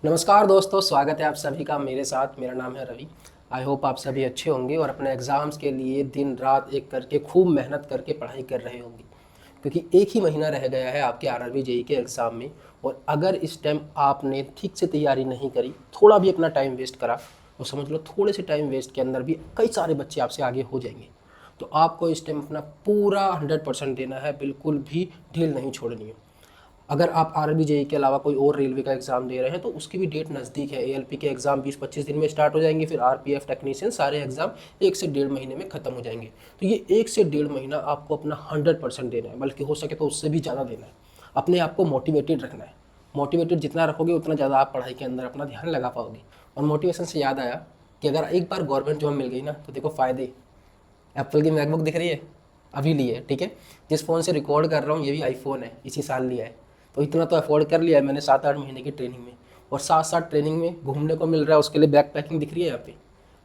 नमस्कार दोस्तों, स्वागत है आप सभी का मेरे साथ। मेरा नाम है रवि। आई होप आप सभी अच्छे होंगे और अपने एग्ज़ाम्स के लिए दिन रात एक करके खूब मेहनत करके पढ़ाई कर रहे होंगे, क्योंकि एक ही महीना रह गया है आपके आरआरबी जेई के एग्ज़ाम में। और अगर इस टाइम आपने ठीक से तैयारी नहीं करी, थोड़ा भी अपना टाइम वेस्ट करा, तो समझ लो थोड़े से टाइम वेस्ट के अंदर भी कई सारे बच्चे आपसे आगे हो जाएंगे। तो आपको इस टाइम अपना पूरा 100% देना है, बिल्कुल भी ढील नहीं छोड़नी है। अगर आप आरआरबी जेई के अलावा कोई और रेलवे का एग्ज़ाम दे रहे हैं तो उसकी भी डेट नज़दीक है। एएलपी के एग्ज़ाम 20-25 दिन में स्टार्ट हो जाएंगे, फिर आरपीएफ टेक्नीशियन सारे एग्ज़ाम 1 से 1.5 महीने में ख़त्म हो जाएंगे। तो ये 1 से 1.5 महीना आपको अपना 100% देना है, बल्कि हो सके तो उससे भी ज़्यादा देना है। अपने आप को मोटिवेटेड रखना है। मोटिवेटेड जितना रखोगे उतना ज़्यादा आप पढ़ाई के अंदर अपना ध्यान लगा पाओगे। और मोटिवेशन से याद आया कि अगर एक बार गवर्नमेंट जॉब मिल गई ना, तो देखो फ़ायदे। एप्पल की मैकबुक दिख रही है, अभी ली है, ठीक है। जिस फ़ोन से रिकॉर्ड कर रहा हूँ ये भी आईफोन है, इसी साल लिया है। तो इतना तो अफोर्ड कर लिया है मैंने 7-8 महीने की ट्रेनिंग में। और साथ साथ ट्रेनिंग में घूमने को मिल रहा है, उसके लिए बैक पैकिंग दिख रही है यहाँ पे।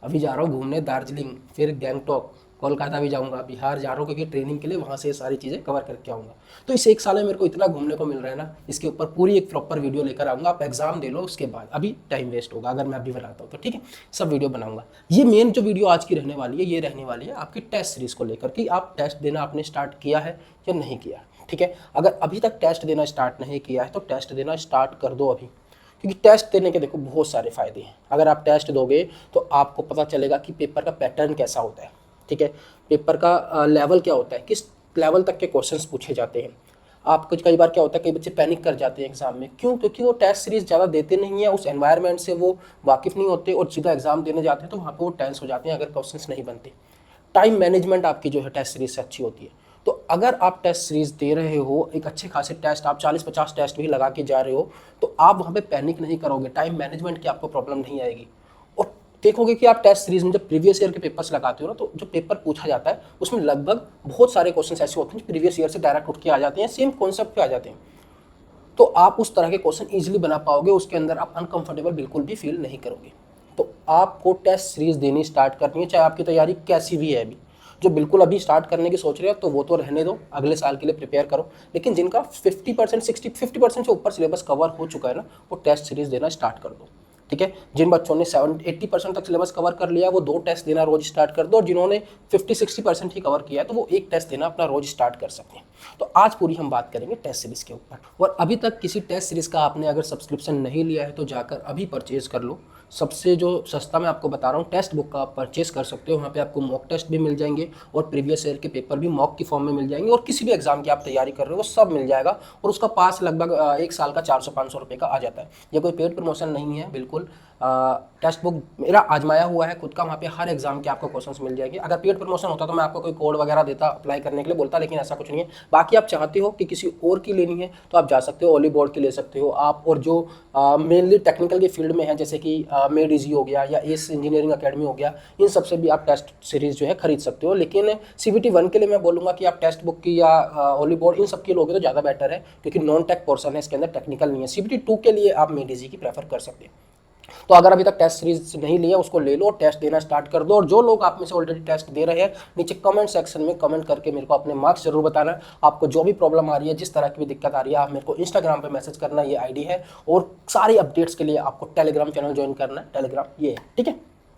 अभी जा रहा हूँ घूमने दार्जिलिंग, फिर गैंगटॉक, कोलकाता भी जाऊँगा, बिहार जा रहा हूँ क्योंकि ट्रेनिंग के लिए वहाँ से ये सारी चीज़ें कवर करके आऊँगा। तो इस एक साल में मेरे को इतना घूमने को मिल रहा है ना, इसके ऊपर पूरी एक प्रॉपर वीडियो लेकर आऊँगा। आप एग्जाम दे लो, उसके बाद अभी टाइम वेस्ट होगा अगर मैं अभी बनाता हूँ तो, ठीक है। सब वीडियो बनाऊंगा। ये मेन जो वीडियो आज की रहने वाली है, ये रहने वाली है आपकी टेस्ट सीरीज़ को लेकर कि आप टेस्ट देना आपने स्टार्ट किया है या नहीं किया, ठीक है। अगर अभी तक टेस्ट देना स्टार्ट नहीं किया है तो टेस्ट देना स्टार्ट कर दो अभी, क्योंकि टेस्ट देने के देखो बहुत सारे फ़ायदे हैं। अगर आप टेस्ट दोगे तो आपको पता चलेगा कि पेपर का पैटर्न कैसा होता है, ठीक है। पेपर का लेवल क्या होता है, किस लेवल तक के क्वेश्चंस पूछे जाते हैं। आप कुछ कई बार क्या होता है, कई बच्चे पैनिक कर जाते हैं एग्जाम में, क्यों? क्योंकि वो टेस्ट सीरीज ज़्यादा देते नहीं है, उस एनवायरनमेंट से वो वाकिफ़ नहीं होते और सीधा एग्जाम देने जाते हैं तो वहाँ पे वो टेंस हो जाते हैं अगर क्वेश्चंस नहीं बनते। टाइम मैनेजमेंट आपकी जो है टेस्ट सीरीज से अच्छी होती है। तो अगर आप टेस्ट सीरीज दे रहे हो, एक अच्छे खासे टेस्ट आप 40-50 टेस्ट भी लगा के जा रहे हो, तो आप वहाँ पे पैनिक नहीं करोगे, टाइम मैनेजमेंट की आपको प्रॉब्लम नहीं आएगी। और देखोगे कि आप टेस्ट सीरीज में जब प्रीवियस ईयर के पेपर्स लगाते हो ना, तो जो पेपर पूछा जाता है उसमें लगभग बहुत सारे क्वेश्चन ऐसे होते हैं जो प्रीवियस ईयर से डायरेक्ट उठ के आ जाते हैं, सेम कॉन्सेप्ट पे आ जाते हैं। तो आप उस तरह के क्वेश्चन ईजिली बना पाओगे, उसके अंदर आप अनकंफर्टेबल बिल्कुल भी फील नहीं करोगे। तो आपको टेस्ट सीरीज देनी स्टार्ट करनी है, चाहे आपकी तैयारी कैसी भी है। अभी जो बिल्कुल अभी स्टार्ट करने की सोच रहे हो तो वो तो रहने दो, अगले साल के लिए प्रिपेयर करो। लेकिन जिनका 50%, 50% से ऊपर सिलेबस कवर हो चुका है ना, वो टेस्ट सीरीज देना स्टार्ट कर दो, ठीक है। जिन बच्चों ने 70-80% तक सिलेबस कवर कर लिया है वो 2 टेस्ट देना रोज स्टार्ट कर दो, और जिन्होंने 50-60% ही कवर किया है तो वो 1 टेस्ट देना अपना रोज स्टार्ट कर सकते हैं। तो आज पूरी हम बात करेंगे टेस्ट सीरीज के ऊपर। और अभी तक किसी टेस्ट सीरीज का आपने अगर सब्सक्रिप्शन नहीं लिया है तो जाकर अभी परचेज कर लो। सबसे जो सस्ता मैं आपको बता रहा हूँ, टेस्ट बुक का आप परचेस कर सकते हो। वहाँ पे आपको मॉक टेस्ट भी मिल जाएंगे और प्रीवियस ईयर के पेपर भी मॉक की फॉर्म में मिल जाएंगे, और किसी भी एग्जाम की आप तैयारी कर रहे हो वो सब मिल जाएगा। और उसका पास लगभग एक साल का 400-500 रुपये का आ जाता है। ये कोई पेड प्रमोशन नहीं है, बिल्कुल। टेक्स्ट बुक मेरा आजमाया हुआ है खुद का, वहाँ पे हर एग्जाम के आपको क्वेश्चंस मिल जाएंगे। अगर पेड प्रमोशन होता तो मैं आपको कोई कोड वगैरह देता अप्लाई करने के लिए बोलता, लेकिन ऐसा कुछ नहीं है। बाकी आप चाहते हो कि किसी और की लेनी है तो आप जा सकते हो, ओली बोर्ड की ले सकते हो आप। और जो मेनली टेक्निकल के फील्ड में है, जैसे कि मेड इजी हो गया या एस इंजीनियरिंग अकेडमी हो गया, इन सबसे भी आप टेस्ट सीरीज जो है खरीद सकते हो। लेकिन CBT 1 के लिए मैं बोलूँगा कि आप टेक्स्ट बुक की या ओली बोर्ड इन सब की लोगे तो ज़्यादा बेटर है, क्योंकि नॉन टेक पोर्सन है, इसके अंदर टेक्निकल नहीं है। CBT 2 के लिए आप मेड इजी की प्रेफर कर सकते हैं। तो अगर अभी तक टेस्ट सीरीज नहीं लिया उसको ले लो, टेस्ट देना स्टार्ट कर दो। और जो लोग आप में से ऑलरेडी टेस्ट दे रहे हैं, नीचे कमेंट सेक्शन में कमेंट करके मेरे को अपने मार्क्स जरूर बताना। आपको जो भी प्रॉब्लम आ रही है, जिस तरह की भी दिक्कत आ रही है, आप मेरे को इंस्टाग्राम पे मैसेज करना, ये आईडी है। और सारी अपडेट्स के लिए आपको टेलीग्राम चैनल ज्वाइन करना है, टेलीग्राम ये है, ठीक है।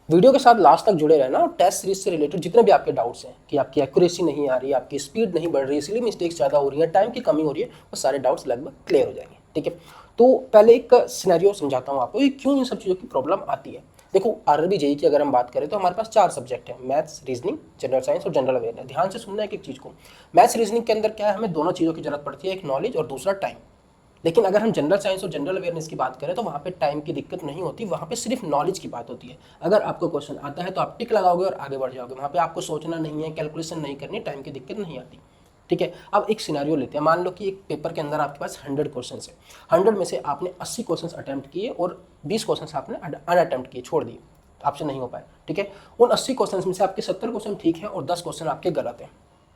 वीडियो के साथ लास्ट तक जुड़े रहना, और टेस्ट सीरीज से रिलेटेड जितने भी आपके डाउट्स हैं कि आपकी एक्यूरेसी नहीं आ रही है, आपकी स्पीड नहीं बढ़ रही है, इसलिए मिस्टेक्स ज़्यादा हो रही है, टाइम की कमी हो रही है, वो सारे डाउट्स लगभग क्लियर हो जाएंगे, ठीक है। तो पहले एक सिनेरियो समझाता हूँ आपको कि क्यों इन सब चीज़ों की प्रॉब्लम आती है। देखो, आरआरबी जेई की अगर हम बात करें तो हमारे पास 4 सब्जेक्ट हैं, मैथ्स, रीजनिंग, जनरल साइंस और जनरल अवेयरनेस। ध्यान से सुनना है एक चीज़ को। मैथ्स रीजनिंग के अंदर क्या है, हमें दोनों चीज़ों की जरूरत पड़ती है, एक नॉलेज और दूसरा टाइम। लेकिन अगर हम जनरल साइंस और जनरल अवेयरनेस की बात करें तो वहाँ पे टाइम की दिक्कत नहीं होती, वहाँ पे सिर्फ नॉलेज की बात होती है। अगर आपको क्वेश्चन आता है तो आप टिक लगाओगे और आगे बढ़ जाओगे, वहाँ पे आपको सोचना नहीं है, कैलकुलेशन नहीं करनी, टाइम की दिक्कत नहीं आती, ठीक है। अब एक सिनेरियो लेते हैं, मान लो कि एक पेपर के अंदर आपके पास 100 क्वेश्चन है। 100 में से आपने 80 क्वेश्चन अटैम्प्ट किए और 20 क्वेश्चन आपने अनअटैम्प्ट किए, छोड़ दिए, आपसे नहीं हो पाए, ठीक है। उन 80 क्वेश्चन में से आपके 70 क्वेश्चन ठीक है और 10 क्वेश्चन आपके गलत हैं,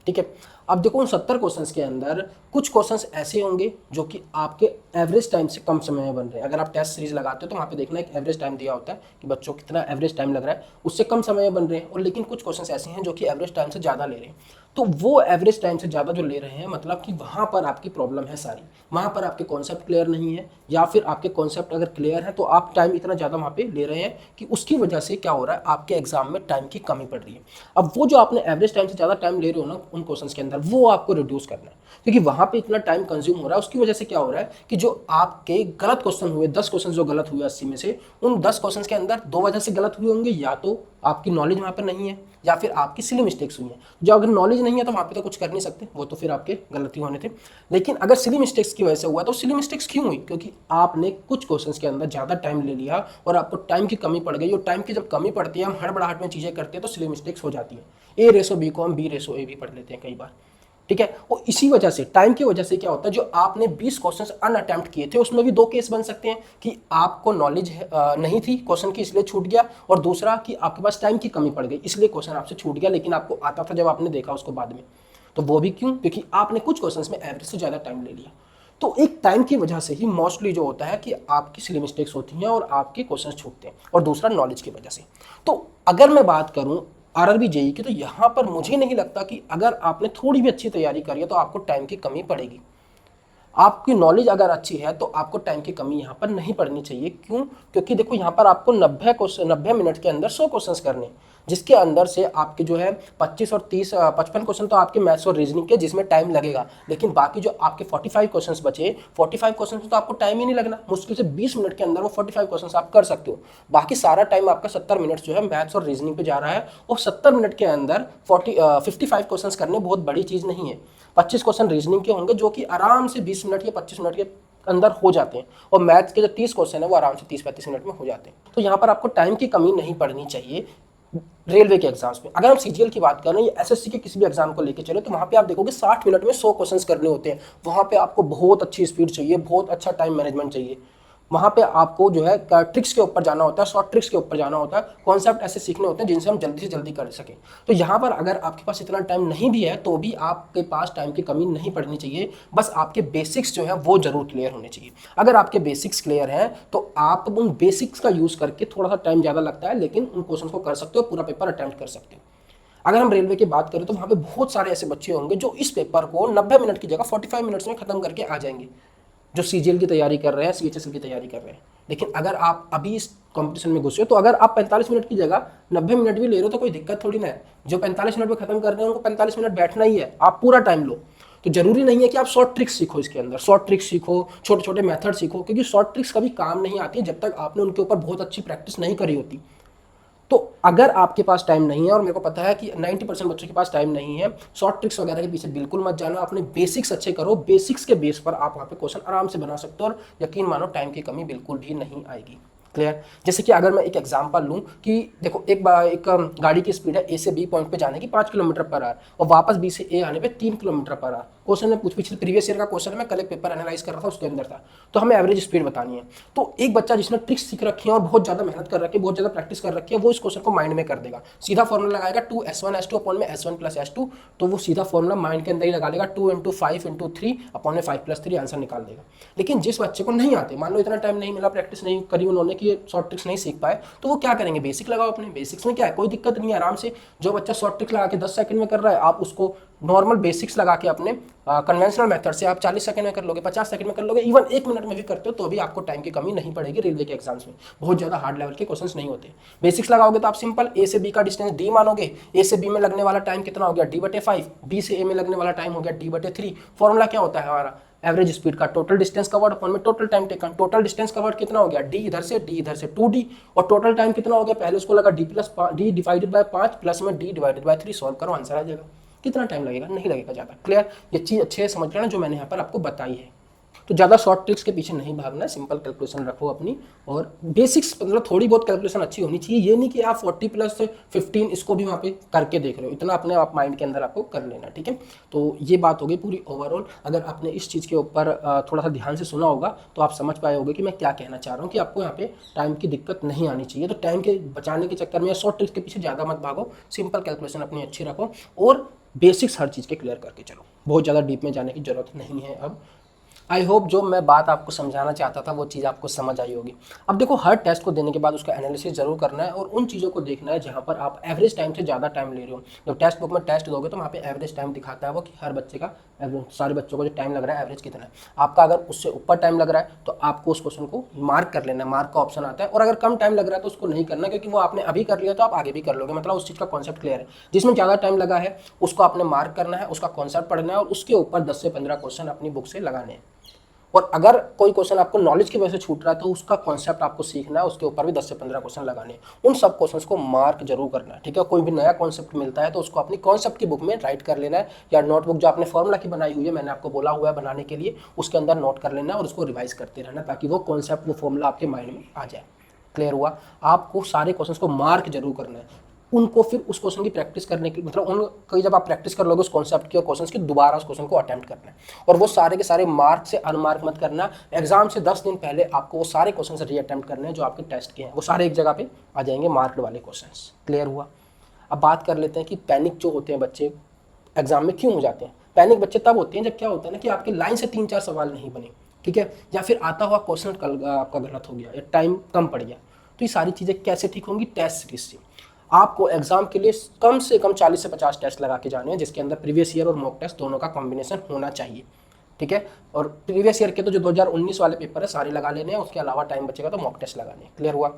ठीक है। अब देखो, उन 70 क्वेश्चंस के अंदर कुछ क्वेश्चंस ऐसे होंगे जो कि आपके एवरेज टाइम से कम समय में बन रहे हैं। अगर आप टेस्ट सीरीज लगाते हो तो वहाँ पे देखना एक एवरेज टाइम दिया होता है कि बच्चों कितना एवरेज टाइम लग रहा है, उससे कम समय में बन रहे हैं। और लेकिन कुछ क्वेश्चंस ऐसे हैं जो कि एवरेज टाइम से ज़्यादा ले रहे हैं। तो वो एवरेज टाइम से ज़्यादा जो ले रहे हैं, मतलब कि वहाँ पर आपकी प्रॉब्लम है सारी, वहाँ पर आपके कॉन्सेप्ट क्लियर नहीं है, या फिर आपके कॉन्सेप्ट अगर क्लियर है तो आप टाइम इतना ज़्यादा वहाँ पे ले रहे हैं कि उसकी वजह से क्या हो रहा है, आपके एग्जाम में टाइम की कमी पड़ रही है। अब वो जो आपने एवरेज टाइम से ज़्यादा टाइम ले रहे हो ना उन क्वेश्चंस के अंदर, वो आपको रिड्यूस करना है, क्योंकि वहाँ पे इतना टाइम कंज्यूम हो रहा है। उसकी वजह से क्या हो रहा है कि जो आपके गलत क्वेश्चन हुए, 10 क्वेश्चन जो गलत हुए 80 में से, उन 10 क्वेश्चन के अंदर 2 वजह से गलत हुए होंगे, या तो आपकी नॉलेज वहाँ पर नहीं है, या फिर आपकी सिली मिस्टेक्स हुई हैं। जो अगर नॉलेज नहीं है तो वहाँ पे तो कुछ कर नहीं सकते, वो तो फिर आपके गलती होने थे। लेकिन अगर सिली मिस्टेक्स की वजह से हुआ तो सिली मिस्टेक्स क्यों हुई, क्योंकि आपने कुछ क्वेश्चंस के अंदर ज़्यादा टाइम ले लिया और आपको टाइम की कमी पड़ गई। और टाइम की जब कमी पड़ती है, हम हड़बड़ाहट में चीज़ें करते हैं तो सिली मिस्टेक्स हो जाती है। ए रेसो बी को हम बी रेसो ए भी पढ़ लेते हैं कई बार, ठीक है। और इसी वजह से, टाइम की वजह से क्या होता है, जो आपने 20 क्वेश्चन अनअटेम्प्ट किए थे उसमें भी 2 केस बन सकते हैं कि आपको नॉलेज नहीं थी क्वेश्चन की इसलिए छूट गया, और दूसरा कि आपके पास टाइम की कमी पड़ गई इसलिए क्वेश्चन आपसे छूट गया, लेकिन आपको आता था जब आपने देखा उसको बाद में। तो वो भी क्यों, क्योंकि आपने कुछ क्वेश्चन में एवरेज से ज़्यादा टाइम ले लिया। तो एक टाइम की वजह से ही मोस्टली जो होता है कि आपकी सिली मिस्टेक्स होती हैं और आपके क्वेश्चन छूटते हैं, और दूसरा नॉलेज की वजह से। तो अगर मैं बात करूं आरआरबी जेईई की, तो यहाँ पर मुझे नहीं लगता कि अगर आपने थोड़ी भी अच्छी तैयारी करी है तो आपको टाइम की कमी पड़ेगी। आपकी नॉलेज अगर अच्छी है तो आपको टाइम की कमी यहाँ पर नहीं पड़नी चाहिए। क्यों, क्योंकि देखो यहाँ पर आपको 90 मिनट के अंदर 100 क्वेश्चंस करने, जिसके अंदर से आपके जो है 25 और 30 55 क्वेश्चन तो आपके मैथ्स और रीजनिंग के, जिसमें टाइम लगेगा। लेकिन बाकी जो आपके 45 क्वेश्चंस बचे, 45 क्वेश्चंस तो आपको टाइम ही नहीं लगना। मुश्किल से 20 मिनट के अंदर वो 45 क्वेश्चंस आप कर सकते हो। बाकी सारा टाइम आपका 70 मिनट जो है मैथ्स और रीजनिंग पे जा रहा है, और 70 मिनट के अंदर 55 क्वेश्चंस करने बहुत बड़ी चीज़ नहीं है। 25 क्वेश्चन रीजनिंग के होंगे जो कि आराम से 20 मिनट या 25 मिनट के अंदर हो जाते हैं, और मैथ्स के जो 30 क्वेश्चन है वो आराम से 30-35 मिनट में हो जाते हैं। तो यहाँ पर आपको टाइम की कमी नहीं पड़नी चाहिए रेलवे के एग्जाम्स में। अगर हम सीजीएल की बात करें या एसएससी के किसी भी एग्जाम को लेकर चले, तो वहाँ पे आप देखोगे 60 मिनट में 100 क्वेश्चंस करने होते हैं। वहाँ पे आपको बहुत अच्छी स्पीड चाहिए, बहुत अच्छा टाइम मैनेजमेंट चाहिए। वहाँ पे आपको जो है ट्रिक्स के ऊपर जाना होता है, शॉर्ट ट्रिक्स के ऊपर जाना होता है, कॉन्सेप्ट ऐसे सीखने होते हैं जिनसे हम जल्दी से जल्दी कर सकें। तो यहाँ पर अगर आपके पास इतना टाइम नहीं भी है तो भी आपके पास टाइम की कमी नहीं पड़नी चाहिए। बस आपके बेसिक्स जो है वो जरूर क्लियर होने चाहिए। अगर आपके बेसिक्स क्लियर हैं तो आप उन बेसिक्स का यूज़ करके, थोड़ा सा टाइम ज़्यादा लगता है लेकिन उन क्वेश्चन को कर सकते हो, पूरा पेपर अटेम्प्ट कर सकते हो। अगर हम रेलवे की बात करें तो वहाँ पे बहुत सारे ऐसे बच्चे होंगे जो इस पेपर को 90 मिनट की जगह 45 मिनट्स में खत्म करके आ जाएंगे, जो सीजीएल की तैयारी कर रहे हैं, सीएचएसएल की तैयारी कर रहे हैं। लेकिन अगर आप अभी इस कंपटीशन में घुसे हो तो अगर आप 45 मिनट की जगह 90 मिनट भी ले रहे हो तो कोई दिक्कत थोड़ी ना है। जो 45 मिनट में खत्म कर रहे हैं उनको 45 मिनट बैठना ही है, आप पूरा टाइम लो। तो जरूरी नहीं है कि आप शॉर्ट ट्रिक्स सीखो, इसके अंदर शॉर्ट ट्रिक्स सीखो, छोटे छोटे मेथड सीखो, क्योंकि शॉर्ट ट्रिक्स कभी काम नहीं आती जब तक आपने उनके ऊपर बहुत अच्छी प्रैक्टिस नहीं करी होती। तो अगर आपके पास टाइम नहीं है, और मेरे को पता है कि 90% बच्चों के पास टाइम नहीं है, शॉर्ट ट्रिक्स वगैरह के पीछे बिल्कुल मत जाना। अपने बेसिक्स अच्छे करो, बेसिक्स के बेस पर आप वहाँ पे क्वेश्चन आराम से बना सकते हो, और यकीन मानो टाइम की कमी बिल्कुल भी नहीं आएगी। क्लियर। जैसे कि अगर मैं एक एग्जांपल लूँ कि देखो एक गाड़ी की स्पीड है ए से बी पॉइंट पे जाने की 5 किलोमीटर पर आवर, और वापस बी से ए आने पे 3 किलोमीटर पर आवर। क्वेश्चन में पिछले प्रीवियस ईयर का क्वेश्चन मैं कल एक पेपर एनालाइज कर रहा था, उसके अंदर था। तो हमें एवरेज स्पीड बतानी है। तो एक बच्चा जिसने ट्रिक्स सीख रखी है और बहुत ज़्यादा मेहनत कर रखी है, बहुत ज़्यादा प्रैक्टिस कर रखी है, वो इस क्वेश्चन को माइंड में कर देगा। सीधा फॉर्मुला लगाएगा 2s1s2 अपॉन में s1 प्लस s2, तो वो सीधा फॉर्मुला माइंड के अंदर ही लगा लेगा, 2 × 5 × 3 अपॉन में 5 + 3 आंसर निकाल देगा। लेकिन जिस बच्चे को नहीं आते, मान लो इतना टाइम नहीं मिला, प्रैक्टिस नहीं करी उन्होंने कि शॉर्ट ट्रिक्स नहीं सीख पाए, तो वो क्या करेंगे, बेसिक लगाओ अपने। बेसिक्स में क्या है, कोई दिक्कत नहीं है, आराम से। जो बच्चा शॉर्ट ट्रिक लगा के 10 सेकंड में कर रहा है, आप उसको नॉर्मल बेसिक्स लगा के अपने कन्वेंशनल मेथड से आप 40 सेकंड में कर लोगे, 50 सेकंड में कर लोगे, इवन 1 मिनट में भी करते हो तो भी आपको टाइम की कमी नहीं पड़ेगी। रेलवे के एग्जाम्स में बहुत ज़्यादा हार्ड लेवल के क्वेश्चंस नहीं होते। बेसिक्स लगाओगे तो आप सिंपल ए से बी का डिस्टेंस डी मानोगे, ए से बी में लगने वाला टाइम कितना हो गया d/5, बी से ए में लगने वाला टाइम हो गया d/3। फॉर्मूला क्या होता है हमारा, एवरेज स्पीड का टोटल डिस्टेंस कवर्ड अपॉन में total time taken. Total distance covered कितना हो गया, डी इधर से 2d, और टोटल टाइम कितना हो गया, पहले उसको लगा d डिवाइडेड बाय 5 प्लस में d डिवाइडेड बाय 3, सॉल्व करो, आंसर आ जाएगा। कितना टाइम लगेगा, नहीं लगेगा ज़्यादा। क्लियर। ये चीज़ अच्छे से समझ लेना जो मैंने यहाँ पर आपको बताई है। तो ज़्यादा शॉर्ट ट्रिक्स के पीछे नहीं भागना है, सिंपल कैलकुलेशन रखो अपनी, और बेसिक्स मतलब थोड़ी बहुत कैलकुलेशन अच्छी होनी चाहिए। ये नहीं कि आप 40 + 15 इसको भी वहाँ पे करके देख रहे हो, इतना अपने आप माइंड के अंदर आपको कर लेना, ठीक है। तो ये बात हो गई पूरी ओवरऑल। अगर आपने इस चीज़ के ऊपर थोड़ा सा ध्यान से सुना होगा तो आप समझ पाए होगे कि मैं क्या कहना चाह रहा हूँ, कि आपको यहाँ पे टाइम की दिक्कत नहीं आनी चाहिए। तो टाइम के बचाने के चक्कर में या शॉर्ट ट्रिक्स के पीछे ज़्यादा मत भागो, सिंपल कैलकुलेशन अपनी अच्छी रखो, और बेसिक्स हर चीज़ के क्लियर करके चलो। बहुत ज़्यादा डीप में जाने की ज़रूरत नहीं है अब। आई होप जो मैं बात आपको समझाना चाहता था वो चीज़ आपको समझ आई होगी। अब देखो, हर टेस्ट को देने के बाद उसका एनालिसिस जरूर करना है और उन चीज़ों को देखना है जहाँ पर आप एवरेज टाइम से ज़्यादा टाइम ले रहे हो। जब टेस्ट बुक में टेस्ट दोगे तो वहाँ पे एवरेज टाइम दिखाता है वो कि हर बच्चे का सारे बच्चों को जो टाइम लग रहा है एवरेज कितना है। आपका अगर उससे ऊपर टाइम लग रहा है तो आपको उस क्वेश्चन को मार्क कर लेना है, मार्क का ऑप्शन आता है। और अगर कम टाइम लग रहा है तो उसको नहीं करना, क्योंकि वो आपने अभी कर लिया तो आप आगे भी कर लोगे। मतलब उस चीज़ का कॉन्सेप्ट क्लियर है। जिसमें ज़्यादा टाइम लगा है उसको आपने मार्क करना है, उसका कॉन्सेप्ट पढ़ना है और उसके ऊपर 10 से 15 क्वेश्चन अपनी बुक से लगाने हैं। और अगर कोई क्वेश्चन आपको नॉलेज की वजह से छूट रहा है तो उसका कॉन्सेप्ट आपको सीखना है, उसके ऊपर भी 10 से 15 क्वेश्चन लगाने हैं। उन सब क्वेश्चंस को मार्क जरूर करना है, ठीक है। कोई भी नया कॉन्सेप्ट मिलता है तो उसको अपनी कॉन्सेप्ट की बुक में राइट कर लेना है, या नोटबुक जो आपने फॉर्मूला की बनाई हुई है, मैंने आपको बोला हुआ है बनाने के लिए, उसके अंदर नोट कर लेना और उसको रिवाइज करते रहना, ताकि वो कॉन्सेप्ट, वो फॉर्मूला आपके माइंड में आ जाए। क्लियर हुआ? आपको सारे क्वेश्चंस को मार्क जरूर करना है, उनको फिर उस क्वेश्चन की प्रैक्टिस करने की, मतलब उन कई जब आप प्रैक्टिस कर लोगे उस कॉन्सेप्ट की और क्वेश्चंस की, दोबारा उस क्वेश्चन को अटेम्प्ट करना है। और वो सारे के सारे मार्क से अनमार्क मत करना। एग्जाम से 10 दिन पहले आपको वो सारे क्वेश्चन रीअटेम्प्ट करने हैं जो आपके टेस्ट के हैं, वो सारे एक जगह पे आ जाएंगे, मार्क्ड वाले क्वेश्चन। क्लियर हुआ? अब बात कर लेते हैं कि पैनिक जो होते हैं बच्चे एग्जाम में क्यों हो जाते हैं। पैनिक बच्चे तब होते हैं जब क्या होता है ना कि आपकी लाइन से 3-4 सवाल नहीं बने, ठीक है, या फिर आता हुआ क्वेश्चन आपका गलत हो गया या टाइम कम पड़ गया। तो ये सारी चीज़ें कैसे ठीक होंगी? टेस्ट सीरीज से। आपको एग्जाम के लिए कम से कम 40 से 50 टेस्ट लगा के जाने हैं, जिसके अंदर प्रीवियस ईयर और मॉक टेस्ट दोनों का कॉम्बिनेशन होना चाहिए, ठीक है। और प्रीवियस ईयर के तो जो 2019 वाले पेपर है सारे लगा लेने हैं, उसके अलावा टाइम बचेगा तो मॉक टेस्ट लगाने हैं। क्लियर हुआ?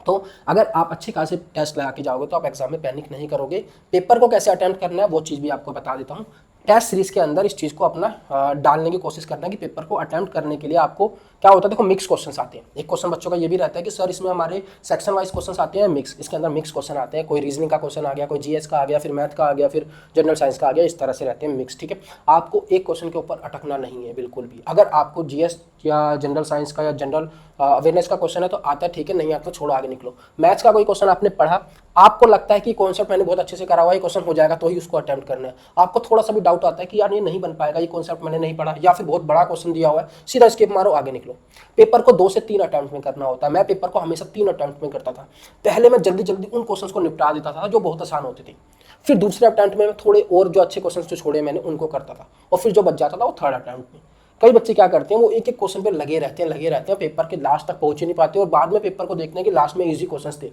तो अगर आप अच्छे खासे टेस्ट लगा के जाओगे तो आप एग्जाम में पैनिक नहीं करोगे। पेपर को कैसे अटेम्प्ट करना है वो चीज़ भी आपको बता देता हूँ। टेस्ट सीरीज के अंदर इस चीज़ को अपना डालने की कोशिश करना है कि पेपर को अटेम्प्ट करने के लिए आपको क्या होता है, देखो मिक्स क्वेश्चंस आते हैं। एक क्वेश्चन बच्चों का ये भी रहता है कि सर इसमें हमारे सेक्शन वाइज क्वेश्चंस आते हैं मिक्स, इसके अंदर मिक्स क्वेश्चन आते हैं, कोई रीजनिंग का क्वेश्चन आ गया, कोई जीएस का आ गया, फिर मैथ का आ गया, फिर जनरल साइंस का आ गया, इस तरह से रहते हैं मिक्स, ठीक है। आपको एक क्वेश्चन के ऊपर अटकना नहीं है बिल्कुल भी। अगर आपको जीएस या जनरल साइंस का या जनरल अवेयरनेस का क्वेश्चन है तो आता है, ठीक है, नहीं आता तो छोड़ो, आगे निकलो। मैथ्स का कोई क्वेश्चन आपने पढ़ा, आपको लगता है कि कॉन्सेप्ट मैंने बहुत अच्छे से करा हुआ है, क्वेश्चन हो जाएगा, तो ही उसको अटेम्प्ट करना है। आपको थोड़ा सा भी डाउट आता है कि यार ये नहीं बन पाएगा, ये कॉन्सेप्ट मैंने नहीं पढ़ा, या फिर बहुत बड़ा क्वेश्चन दिया हुआ है, सीधा स्किप मारो, आगे निकलो। पेपर को 2 से 3 अटेम्प्ट में करना होता है। मैं पेपर को हमेशा 3 अटेम्प्ट में करता था। पहले मैं जल्दी जल्दी उन क्वेश्चन को निपटा देता था जो बहुत आसान होते थे, फिर दूसरे अटेम्प्ट में थोड़े और जो अच्छे क्वेश्चन जो छोड़े मैंने उनको करता था, और फिर जो बच जाता था वो थर्ड अटेम्प्ट में। कई बच्चे क्या करते हैं, वो एक एक क्वेश्चन पे लगे रहते हैं, पेपर के लास्ट तक पहुंच ही नहीं पाते, और बाद में पेपर को देखने के लास्ट में इजी क्वेश्चंस थे।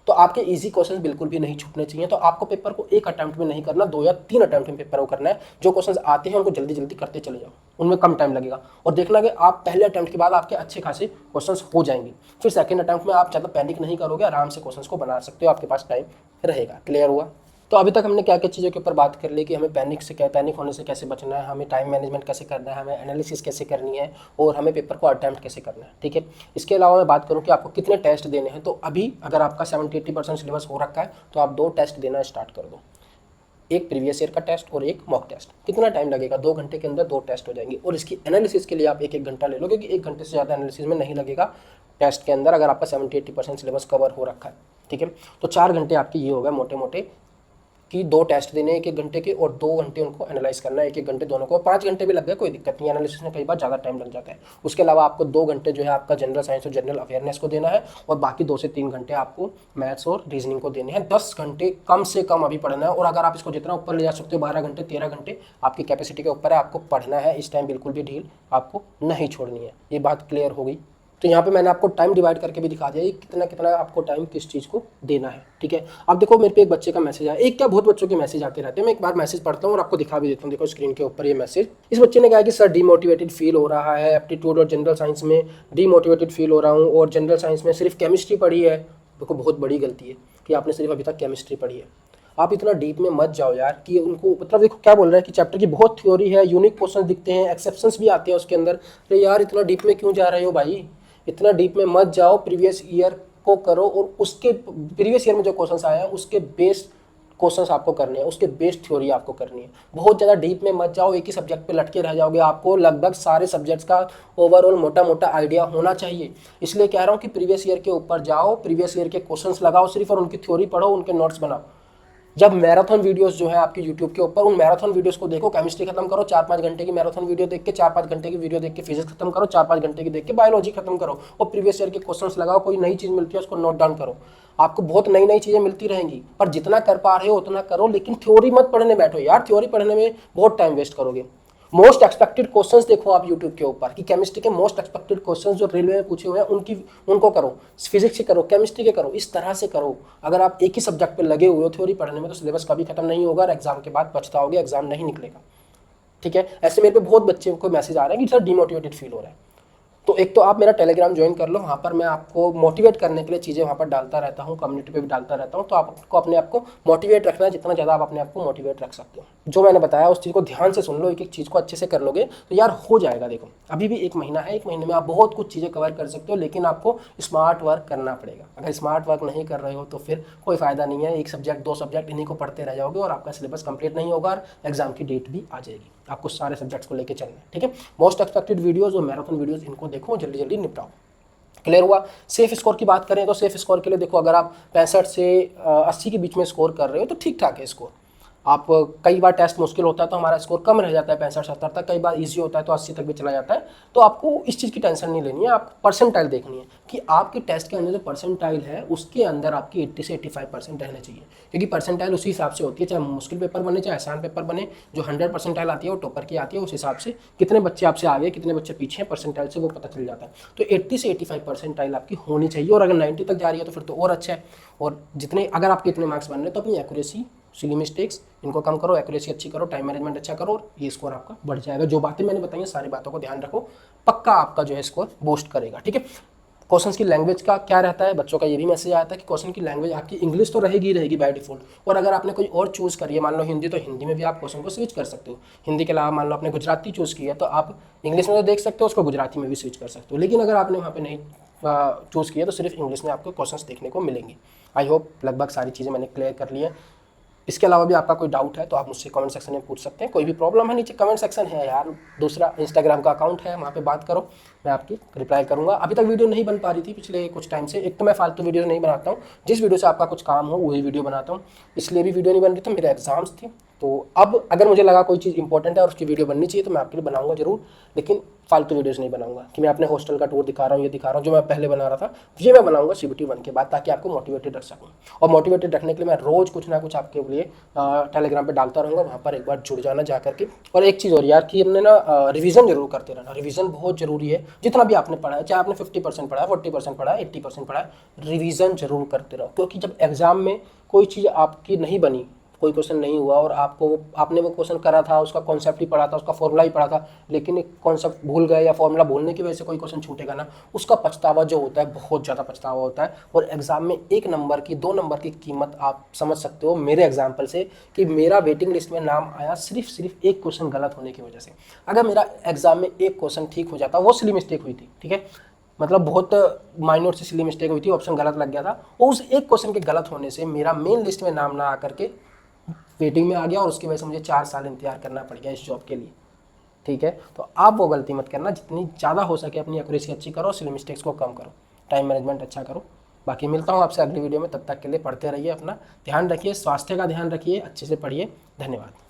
तो आपके इजी क्वेश्चंस बिल्कुल भी नहीं छूटने चाहिए। तो आपको पेपर को एक अटेम्प्ट में नहीं करना, 2 या 3 अटेम्प्ट में पेपर को करना है। जो क्वेश्चंस आते हैं उनको जल्दी जल्दी करते चले जाओ, उनमें कम टाइम लगेगा, और देखना कि आप पहले अटेम्प्ट के बाद आपके अच्छे खासे क्वेश्चंस हो जाएंगे। फिर सेकंड अटेम्प्ट में आप ज़्यादा पैनिक नहीं करोगे, आराम से क्वेश्चंस को बना सकते हो, आपके पास टाइम रहेगा। क्लियर हुआ? तो अभी तक हमने क्या क्या चीज़ों के ऊपर बात कर ली कि हमें पैनिक होने से कैसे बचना है, हमें टाइम मैनेजमेंट कैसे करना है, हमें एनालिसिस कैसे करनी है, और हमें पेपर को अटेम्प्ट कैसे करना है, ठीक है। इसके अलावा मैं बात करूँ कि आपको कितने टेस्ट देने हैं, तो अभी अगर आपका 70-80% सिलेबस हो रखा है तो आप 2 टेस्ट देना स्टार्ट कर दो, एक प्रीवियस ईयर का टेस्ट और एक मॉक टेस्ट। कितना टाइम लगेगा? 2 घंटे के अंदर 2 टेस्ट हो जाएंगे, और इसकी एनालिसिस के लिए आप 1-1 घंटा ले लो, क्योंकि 1 घंटे से ज़्यादा एनालिसिस में नहीं लगेगा टेस्ट के अंदर, अगर आपका 70-80% सिलेबस कवर हो रखा है, ठीक है। तो 4 घंटे आपके ये हो गए मोटे मोटे कि 2 टेस्ट देने 1-1 घंटे के, और 2 घंटे उनको एनालाइज करना है, 1-1 घंटे दोनों को। 5 घंटे भी लग गए कोई दिक्कत नहीं, एनालिसिस में कई बार ज़्यादा टाइम लग जाता है। उसके अलावा आपको 2 घंटे जो है आपका जनरल साइंस और जनरल अवेयरनेस को देना है, और बाकी 2 से 3 घंटे आपको मैथ्स और रीजनिंग को देने हैं। 10 घंटे कम से कम अभी पढ़ना है, और अगर आप इसको जितना ऊपर ले जा सकते हो 12 घंटे 13 घंटे आपकी कैपेसिटी के ऊपर है, आपको पढ़ना है। इस टाइम बिल्कुल भी ढील आपको नहीं छोड़नी है। ये बात क्लियर हो गई? तो यहाँ पे मैंने आपको टाइम डिवाइड करके भी दिखा दिया कि कितना कितना आपको टाइम किस चीज़ को देना है, ठीक है। अब देखो मेरे पे एक बच्चे का मैसेज आया, एक क्या बहुत बच्चों के मैसेज आते रहते हैं, मैं एक बार मैसेज पढ़ता हूँ और आपको दिखा भी देता हूँ। देखो स्क्रीन के ऊपर ये मैसेज, इस बच्चे ने कहा कि सर डीमोटिवेटेड फील हो रहा है, एप्टीट्यूड और जनरल साइंस में डीमोटिवेटेड फील हो रहा हूँ, और जनरल साइंस में सिर्फ केमिस्ट्री पढ़ी है। देखो बहुत बड़ी गलती है कि आपने सिर्फ अभी तक केमिस्ट्री पढ़ी है। आप इतना डीप में मत जाओ यार, कि उनको मतलब देखो क्या बोल रहा है कि चैप्टर की बहुत थ्योरी है, यूनिक क्वेश्चन दिखते हैं, एक्सेप्शंस भी आते हैं उसके अंदर। अरे यार इतना डीप में क्यों जा रहे हो भाई, इतना डीप में मत जाओ, प्रीवियस ईयर को करो, और उसके प्रीवियस ईयर में जो क्वेश्चंस आए हैं उसके बेस्ड क्वेश्चंस आपको करने हैं, उसके बेस्ड थ्योरी आपको करनी है। बहुत ज़्यादा डीप में मत जाओ, एक ही सब्जेक्ट पे लटके रह जाओगे। आपको लगभग सारे सब्जेक्ट्स का ओवरऑल मोटा मोटा आइडिया होना चाहिए। इसलिए कह रहा हूँ कि प्रीवियस ईयर के ऊपर जाओ, प्रीवियस ईयर के क्वेश्चंस लगाओ सिर्फ, और उनकी थ्योरी पढ़ो, उनके नोट्स बनाओ। जब मैराथन वीडियोस जो है आपके यूट्यूब के ऊपर, उन मैराथन वीडियोस को देखो। केमिस्ट्री खत्म करो, 4-5 घंटे की मैराथन वीडियो देख के, 4-5 घंटे की वीडियो देख के फिजिक्स खत्म करो, 4-5 घंटे की देख के बायोलॉजी खत्म करो, और प्रीवियस ईयर के क्वेश्चंस लगाओ। कोई नई चीज़ मिलती है उसको नोट डाउन करो। आपको बहुत नई नई चीज़ें मिलती रहेंगी, पर जितना कर पा रहे हो उतना करो, लेकिन थ्योरी मत पढ़ने बैठो यार। थ्योरी पढ़ने में बहुत टाइम वेस्ट करोगे। मोस्ट एक्सपेक्टेड क्वेश्चंस देखो आप यूट्यूब के ऊपर कि केमिस्ट्री के मोस्ट एक्सपेक्टेड क्वेश्चंस जो रेलवे में पूछे हुए हैं उनको करो, फिजिक्स के करो, केमिस्ट्री के करो, इस तरह से करो। अगर आप एक ही सब्जेक्ट पे लगे हुए हो थ्योरी पढ़ने में तो सिलेबस कभी खत्म नहीं होगा और एग्जाम के बाद पछताओगे, एग्जाम नहीं निकलेगा। ठीक है, ऐसे मेरे पे बहुत बच्चे को मैसेज आ रहे हैं कि सर डिमोटिवेटेड फील हो रहा है। तो एक तो आप मेरा टेलीग्राम ज्वाइन कर लो, वहाँ पर मैं आपको मोटिवेट करने के लिए चीज़ें वहाँ पर डालता रहता हूँ, कम्युनिटी पे भी डालता रहता हूँ। तो आपको अपने आप को मोटिवेट रखना है, जितना ज़्यादा आप अपने आप को मोटिवेट रख सकते हो। जो मैंने बताया उस चीज़ को ध्यान से सुन लो, एक एक चीज़ को अच्छे से कर लोगे तो यार हो जाएगा। देखो अभी भी 1 महीना है, 1 महीने में आप बहुत कुछ चीज़ें कवर कर सकते हो, लेकिन आपको स्मार्ट वर्क करना पड़ेगा। अगर स्मार्ट वर्क नहीं कर रहे हो तो फिर कोई फ़ायदा नहीं है। 1 सब्जेक्ट 2 सब्जेक्ट इन्हीं को पढ़ते रह जाओगे और आपका सिलेबस कंप्लीट नहीं होगा और एग्जाम की डेट भी आ जाएगी। आपको सारे सब्जेक्ट्स को लेकर चलना है। ठीक है, मोस्ट एक्सपेक्टेड वीडियोज़ और मैराथन वीडियोज़ इनको देखो, जल्दी जल्दी निपटाओ। क्लियर हुआ। सेफ स्कोर की बात करें तो सेफ स्कोर के लिए देखो, अगर आप 65 से 80 के बीच में स्कोर कर रहे हो तो ठीक ठाक है स्कोर। आप कई बार टेस्ट मुश्किल होता है तो हमारा स्कोर कम रह जाता है 65-70 तक, कई बार इजी होता है तो 80 तक भी चला जाता है। तो आपको इस चीज़ की टेंशन नहीं लेनी है, आप परसेंटाइल देखनी है कि आपके टेस्ट के अंदर जो परसेंटाइल है उसके अंदर आपकी 80 से 85% रहने चाहिए, क्योंकि परसेंटाइल उसी हिसाब से होती है, चाहे मुश्किल पेपर बने चाहे आसान पेपर बने। जो 100 परसेंटाइल आती है वो टॉपर की आती है, उस हिसाब से कितने बच्चे आपसे आगे कितने बच्चे पीछे हैं परसेंटाइल से वो पता चल जाता है। तो 80 से 85 परसेंटाइल आपकी होनी चाहिए, और अगर 90 तक जा रही है तो फिर तो और अच्छा है। और जितने अगर आपके इतने मार्क्स बन रहे हैं तो अपनी एक्यूरेसी, सिली मिस्टेक्स इनको कम करो, एक्यूरेसी अच्छी करो, टाइम मैनेजमेंट अच्छा करो और ये स्कोर आपका बढ़ जाएगा। जो बातें मैंने बताई सारी बातों को ध्यान रखो, पक्का आपका जो है स्कोर बूस्ट करेगा। ठीक है, क्वेश्चंस की लैंग्वेज का क्या रहता है, बच्चों का ये भी मैसेज आता है कि क्वेश्चन की लैंग्वेज आपकी इंग्लिश तो रहेगी ही रहेगी बाय डिफॉल्ट, और अगर आपने कोई और चूज़ करी है, मान लो हिंदी, तो हिंदी में भी आप क्वेश्चन को स्विच कर सकते हो। हिंदी के अलावा मान लो आपने गुजराती चूज़ किया है तो आप इंग्लिश में तो देख सकते हो, उसको गुजराती में भी स्विच कर सकते हो। लेकिन अगर आपने वहाँ पर नहीं चूज़ किया तो सिर्फ इंग्लिश में आपको क्वेश्चंस देखने को मिलेंगे। आई होप लगभग सारी चीज़ें मैंने क्लियर कर ली है। इसके अलावा भी आपका कोई डाउट है तो आप मुझसे कमेंट सेक्शन में पूछ सकते हैं। कोई भी प्रॉब्लम है नीचे कमेंट सेक्शन है यार, दूसरा इंस्टाग्राम का अकाउंट है, वहाँ पे बात करो, मैं आपकी रिप्लाई करूँगा। अभी तक वीडियो नहीं बन पा रही थी पिछले कुछ टाइम से, एक तो मैं फालतू वीडियो नहीं बनाता हूँ, जिस वीडियो से आपका कुछ काम हो वही वीडियो बनाता हूँ, इसलिए भी वीडियो नहीं बन रही थी, मेरे एग्जाम्स थे। तो अब अगर मुझे लगा कोई चीज़ इंपॉर्टेंट है और उसकी वीडियो बननी चाहिए तो मैं आपके लिए बनाऊंगा जरूर, लेकिन फालतू वीडियोस नहीं बनाऊंगा कि मैं अपने हॉस्टल का टूर दिखा रहा हूँ, ये दिखा रहा हूँ। जो मैं पहले बना रहा था ये मैं बनाऊंगा CBT 1 के बाद, ताकि आपको मोटिवेटेड रख सकूँ। और मोटिवेटेड रखने के लिए मैं रोज़ कुछ ना कुछ आपके लिए टेलीग्राम पे डालता रहूँगा, वहाँ पर एक बार जुड़ जाना जा करके। और एक चीज़ और यार कि हमने ना रिवीजन जरूर करते रहना, रिवीजन बहुत जरूरी है। जितना भी आपने पढ़ा है, चाहे आपने 50% पढ़ा है, 40% पढ़ा है, 80% पढ़ा है, रिवीजन जरूर करते रहो। क्योंकि जब एग्जाम में कोई चीज़ आपकी नहीं बनी, कोई क्वेश्चन नहीं हुआ और आपने वो क्वेश्चन करा था, उसका कॉन्सेप्ट ही पढ़ा था, उसका फॉर्मूला ही पढ़ा था, लेकिन एक कॉन्सेप्ट भूल गए या फॉर्मूला भूलने की वजह से कोई क्वेश्चन छूटेगा ना, उसका पछतावा जो होता है बहुत ज़्यादा पछतावा होता है। और एग्जाम में 1 नंबर की 2 नंबर की कीमत आप समझ सकते हो मेरे एग्जाम्पल से, कि मेरा वेटिंग लिस्ट में नाम आया सिर्फ एक क्वेश्चन गलत होने की वजह से। अगर मेरा एग्जाम में एक क्वेश्चन ठीक हो जाता, वो सिली मिस्टेक हुई थी, ठीक है, मतलब बहुत माइनर से सिली मिस्टेक हुई थी, ऑप्शन गलत लग गया था, और उस एक क्वेश्चन के गलत होने से मेरा मेन लिस्ट में नाम ना आकर के वेटिंग में आ गया, और उसकी वजह से मुझे 4 साल इंतजार करना पड़ गया इस जॉब के लिए। ठीक है, तो आप वो गलती मत करना, जितनी ज़्यादा हो सके अपनी एक्यूरेसी अच्छी करो, सिली मिस्टेक्स को कम करो, टाइम मैनेजमेंट अच्छा करो। बाकी मिलता हूँ आपसे अगली वीडियो में, तब तक के लिए पढ़ते रहिए, अपना ध्यान रखिए, स्वास्थ्य का ध्यान रखिए, अच्छे से पढ़िए। धन्यवाद।